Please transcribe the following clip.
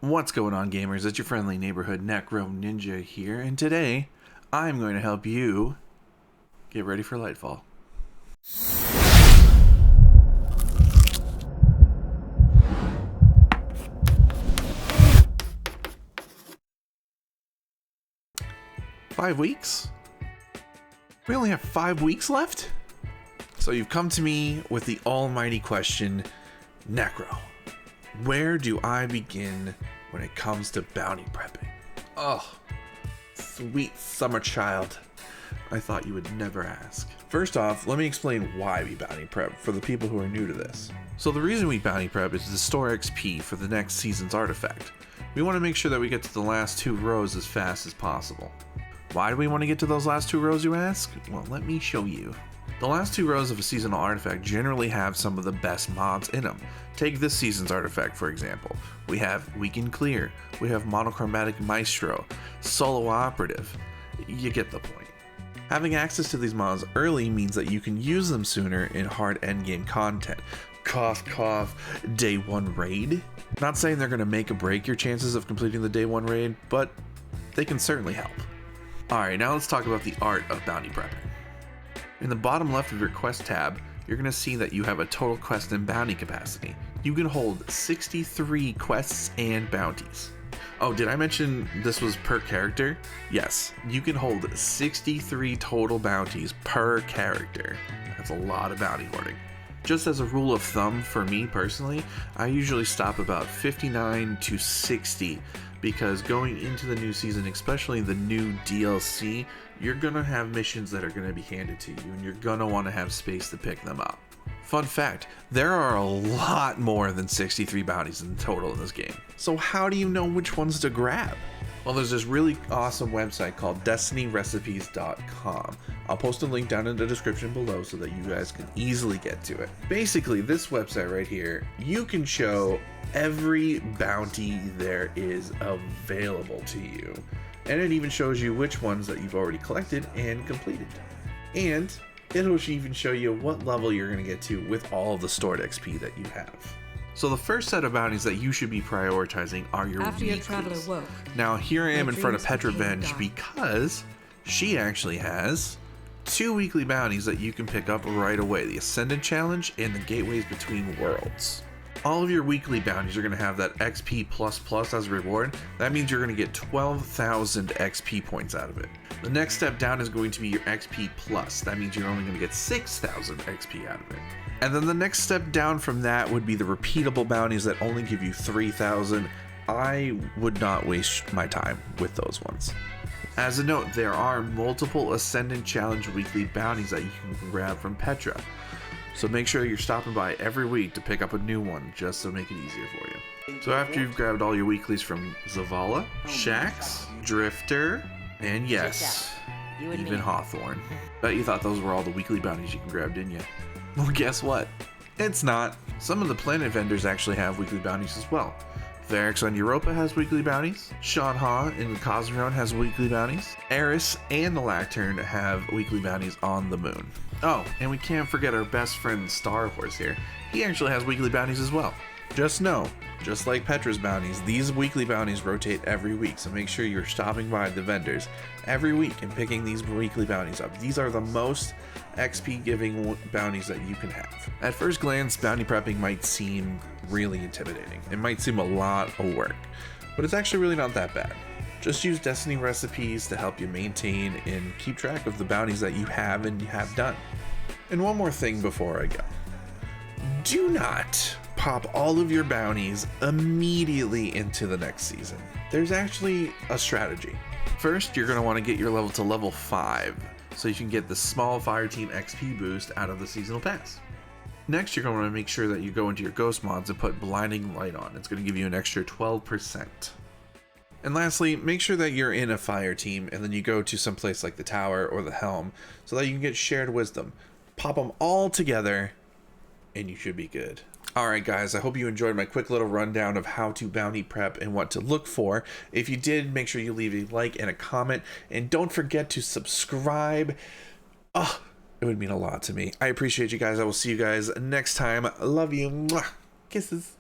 What's going on, gamers? It's your friendly neighborhood Necro Ninja here, and today I'm going to help you get ready for Lightfall. Five weeks? We only have 5 weeks left? So you've come to me with the almighty question, Necro, where do I begin when it comes to bounty prepping? Oh, sweet summer child. I thought you would never ask. First off, let me explain why we bounty prep for the people who are new to this. So the reason we bounty prep is to store XP for the next season's artifact. We want to make sure that we get to the last 2 rows as fast as possible. Why do we want to get to those last 2 rows, you ask? Well, let me show you. The last 2 rows of a seasonal artifact generally have some of the best mods in them. Take this season's artifact, for example. We have Weekend Clear, we have Monochromatic Maestro, Solo Operative. You get the point. Having access to these mods early means that you can use them sooner in hard endgame content. Cough, cough, day 1 raid. Not saying they're going to make or break your chances of completing the day 1 raid, but they can certainly help. Alright, now let's talk about the art of bounty prepping. In the bottom left of your quest tab, you're going to see that you have a total quest and bounty capacity. You can hold 63 quests and bounties. Oh, did I mention this was per character? Yes, you can hold 63 total bounties per character. That's a lot of bounty hoarding. Just as a rule of thumb for me personally, I usually stop about 59 to 60 because going into the new season, especially the new DLC, you're gonna have missions that are gonna be handed to you and you're gonna want to have space to pick them up. Fun fact, there are a lot more than 63 bounties in total in this game. So how do you know which ones to grab? Well, there's this really awesome website called destinyrecipes.com. I'll post a link down in the description below so that you guys can easily get to it. Basically, this website right here, you can show every bounty there is available to you. And it even shows you which ones that you've already collected and completed. And it'll even show you what level you're going to get to with all of the stored XP that you have. So the first set of bounties that you should be prioritizing are your FBA Traveler woke. Now here I am in front of Petra because she actually has 2 weekly bounties that you can pick up right away. The Ascendant Challenge and the Gateways Between Worlds. All of your weekly bounties are going to have that XP++ as a reward. That means you're going to get 12,000 XP points out of it. The next step down is going to be your XP+. That means you're only going to get 6,000 XP out of it. And then the next step down from that would be the repeatable bounties that only give you 3,000. I would not waste my time with those ones. As a note, there are multiple Ascendant Challenge weekly bounties that you can grab from Petra. So make sure you're stopping by every week to pick up a new one, just to make it easier for you. So after you've grabbed all your weeklies from Zavala, Shax, Drifter, and yes, even Hawthorne. Bet you thought those were all the weekly bounties you can grab, didn't you? Well, guess what? It's not. Some of the planet vendors actually have weekly bounties as well. Varix on Europa has weekly bounties. Shanha in Cosmodrome has weekly bounties. Eris and the Lactern have weekly bounties on the moon. Oh, and we can't forget our best friend Star Horse here. He actually has weekly bounties as well. Just know, just like Petra's bounties, these weekly bounties rotate every week, so make sure you're stopping by the vendors every week and picking these weekly bounties up. These are the most XP giving bounties that you can have. At first glance, bounty prepping might seem really intimidating. It might seem a lot of work, but it's actually really not that bad. Just use Destiny recipes to help you maintain and keep track of the bounties that you have and have done. And one more thing before I go. Do not pop all of your bounties immediately into the next season. There's actually a strategy. First, you're going to want to get your level to level 5 so you can get the small fire team XP boost out of the seasonal pass. Next, you're going to want to make sure that you go into your ghost mods and put blinding light on. It's going to give you an extra 12%. And lastly, make sure that you're in a fire team and then you go to some place like the tower or the helm so that you can get shared wisdom. Pop them all together and you should be good. Alright guys, I hope you enjoyed my quick little rundown of how to bounty prep and what to look for. If you did, make sure you leave a like and a comment, and don't forget to subscribe. Oh, it would mean a lot to me. I appreciate you guys. I will see you guys next time. Love you. Mwah. Kisses.